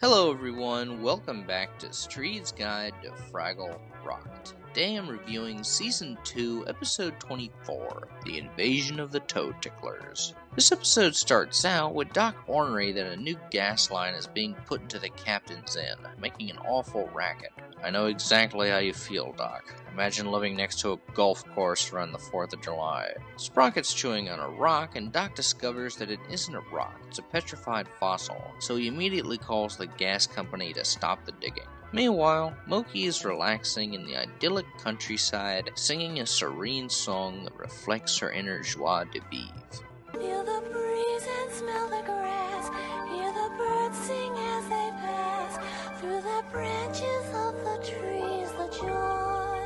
Hello everyone, welcome back to Streed's Guide to Fraggle Rock. Today I'm reviewing Season 2, Episode 24, The Invasion of the Ticklers. This episode starts out with Doc ornery that a new gas line is being put into the captain's inn, making an awful racket. I know exactly how you feel, Doc. Imagine living next to a golf course around the 4th of July. Sprocket's chewing on a rock, and Doc discovers that it isn't a rock, it's a petrified fossil, so he immediately calls the gas company to stop the digging. Meanwhile, Moki is relaxing in the idyllic countryside, singing a serene song that reflects her inner joie de vivre. Feel the breeze and smell the grass. Hear the birds sing as they pass through the branches of the trees. The joy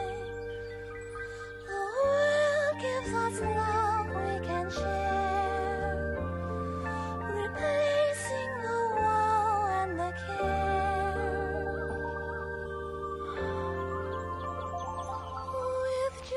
the world gives us, love we can share, replacing the woe and the care with joy.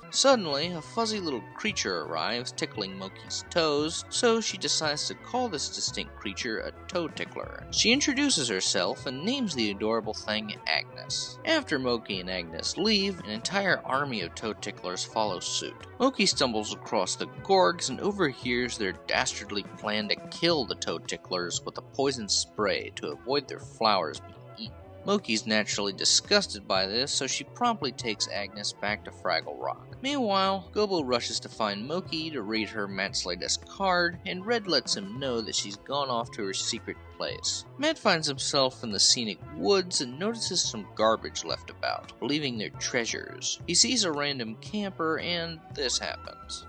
Suddenly, a fuzzy little creature arrives, tickling Moki's toes, so she decides to call this distinct creature a toe tickler. She introduces herself and names the adorable thing Agnes. After Moki and Agnes leave, an entire army of toe ticklers follow suit. Moki stumbles across the Gorgs and overhears their dastardly plan to kill the toe ticklers with a poison spray to avoid their flowers being eaten. Moki's naturally disgusted by this, so she promptly takes Agnes back to Fraggle Rock. Meanwhile, Gobo rushes to find Moki to read her Matt's latest card, and Red lets him know that she's gone off to her secret place. Matt finds himself in the scenic woods and notices some garbage left about, believing they're treasures. He sees a random camper, and this happens.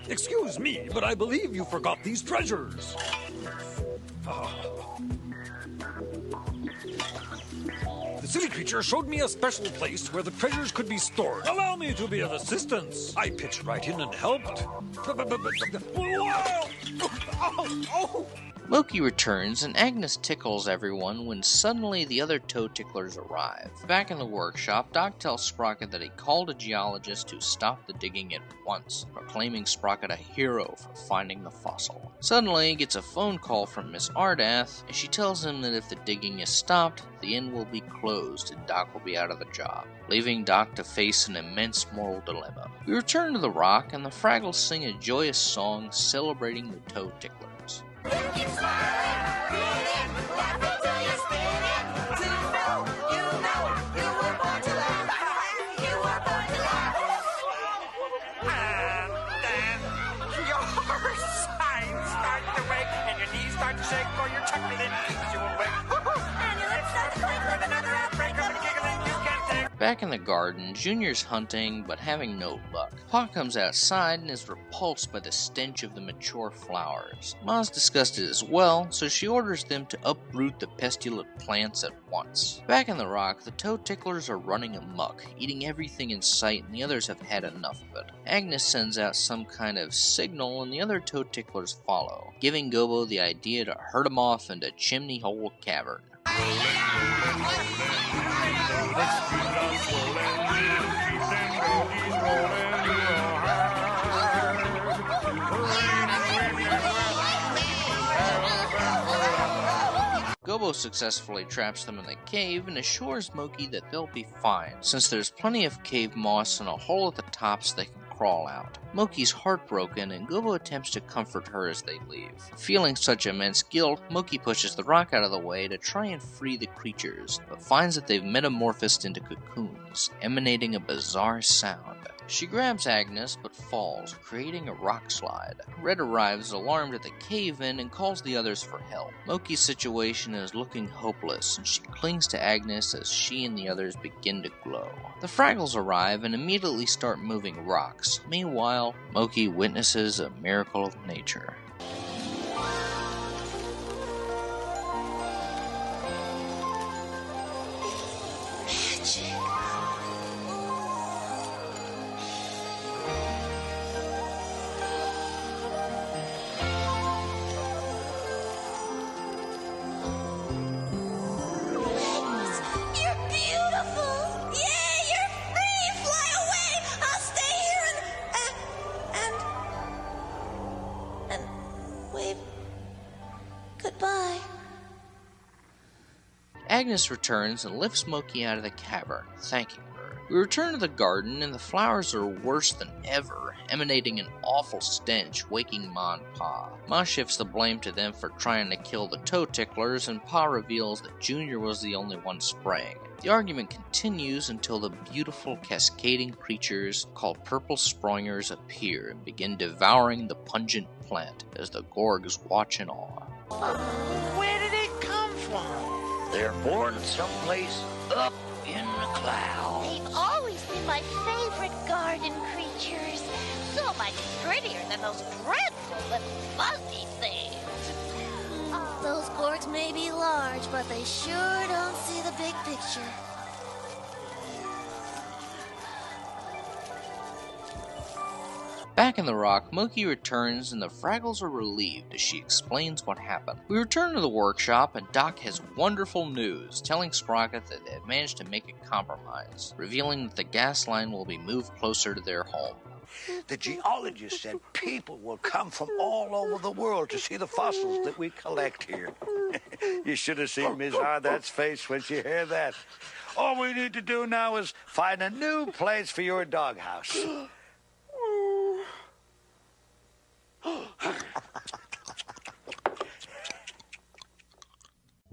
Excuse me, but I believe you forgot these treasures. The silly creature showed me a special place where the treasures could be stored. Allow me to be of assistance. I pitched right in and helped. Whoa! Oh! Moki returns, and Agnes tickles everyone when suddenly the other toe ticklers arrive. Back in the workshop, Doc tells Sprocket that he called a geologist to stop the digging at once, proclaiming Sprocket a hero for finding the fossil. Suddenly, he gets a phone call from Miss Ardath, and she tells him that if the digging is stopped, the inn will be closed and Doc will be out of the job, leaving Doc to face an immense moral dilemma. We return to the rock, and the Fraggles sing a joyous song celebrating the toe ticklers. Keep smiling, feeling, laughing till you're spinning. To know, you were born to laugh. You were born to laugh. Then your sides start to wake and your knees start to shake for your chuckling keeps you awake. And your lips start to quake with another outbreak of Giggling you can't take. Back in the garden, Junior's hunting, but having no luck. Pa comes outside and is repulsed by the stench of the mature flowers. Ma's disgusted as well, so she orders them to uproot the pestilent plants at once. Back in the rock, the toe ticklers are running amok, eating everything in sight, and the others have had enough of it. Agnes sends out some kind of signal, and the other toe ticklers follow, giving Gobo the idea to herd them off into Chimney Hole Cavern. Gobo successfully traps them in the cave and assures Moki that they'll be fine, since there's plenty of cave moss and a hole at the top so they can crawl out. Moki's heartbroken, and Gobo attempts to comfort her as they leave. Feeling such immense guilt, Moki pushes the rock out of the way to try and free the creatures, but finds that they've metamorphosed into cocoons, emanating a bizarre sound. She grabs Agnes, but falls, creating a rock slide. Red arrives alarmed at the cave-in and calls the others for help. Moki's situation is looking hopeless, and she clings to Agnes as she and the others begin to glow. The Fraggles arrive and immediately start moving rocks. Meanwhile, Moki witnesses a miracle of nature. You're beautiful. Yay, you're free. Fly away. I'll stay here and Agnes returns and lifts Moki out of the cavern, thanking her. We return to the garden, and the flowers are worse than ever, emanating an awful stench, waking Ma and Pa. Ma shifts the blame to them for trying to kill the toe ticklers, and Pa reveals that Junior was the only one spraying. The argument continues until the beautiful cascading creatures called purple sproingers appear and begin devouring the pungent plant as the Gorgs watch in awe. Where did it come from? They're born someplace up in the clouds. They've always been my favorite garden creatures. So much prettier than those dreadful little fuzzy things. Those gourds may be large, but they sure don't see the big picture. Back in the rock, Moki returns and the Fraggles are relieved as she explains what happened. We return to the workshop and Doc has wonderful news, telling Sprocket that they have managed to make a compromise, revealing that the gas line will be moved closer to their home. The geologist said people will come from all over the world to see the fossils that we collect here. You should have seen Miss Ardet's face when she heard that. All we need to do now is find a new place for your doghouse.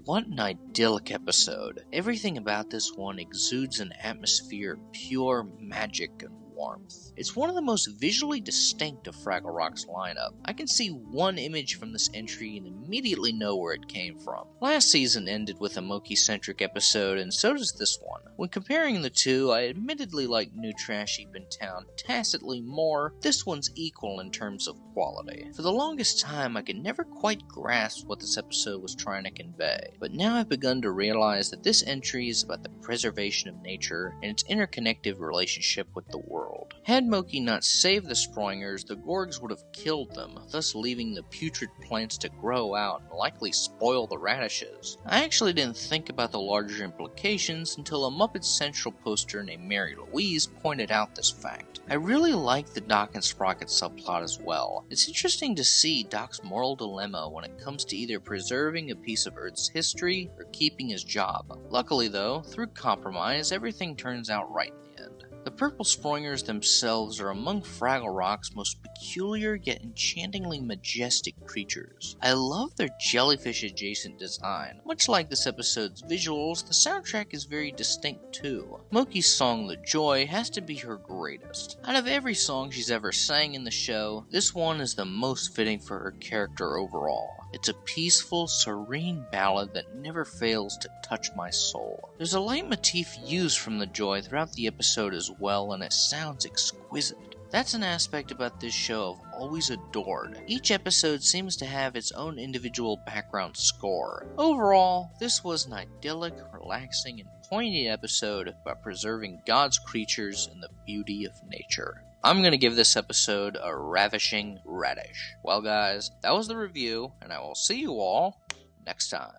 What an idyllic episode. Everything about this one exudes an atmosphere of pure magic and warmth. It's one of the most visually distinct of Fraggle Rock's lineup. I can see one image from this entry and immediately know where it came from. Last season ended with a Moki-centric episode, and so does this one. When comparing the two, I admittedly like New Trash Heap in Town tacitly more. This one's equal in terms of quality. For the longest time, I could never quite grasp what this episode was trying to convey, but now I've begun to realize that this entry is about the preservation of nature and its interconnected relationship with the world. Had Moki not saved the Sproingers, the Gorgs would have killed them, thus leaving the putrid plants to grow out and likely spoil the radishes. I actually didn't think about the larger implications until a Muppet Central poster named Mary Louise pointed out this fact. I really like the Doc and Sprocket subplot as well. It's interesting to see Doc's moral dilemma when it comes to either preserving a piece of Earth's history or keeping his job. Luckily though, through compromise, everything turns out right in the end. The purple Sproingers themselves are among Fraggle Rock's most peculiar yet enchantingly majestic creatures. I love their jellyfish-adjacent design. Much like this episode's visuals, the soundtrack is very distinct too. Moki's song The Joy has to be her greatest. Out of every song she's ever sang in the show, this one is the most fitting for her character overall. It's a peaceful, serene ballad that never fails to touch my soul. There's a leitmotif used from The Joy throughout the episode as well, and it sounds exquisite. That's an aspect about this show I've always adored. Each episode seems to have its own individual background score. Overall, this was an idyllic, relaxing, and poignant episode about preserving God's creatures and the beauty of nature. I'm going to give this episode a ravishing radish. Well guys, that was the review, and I will see you all next time.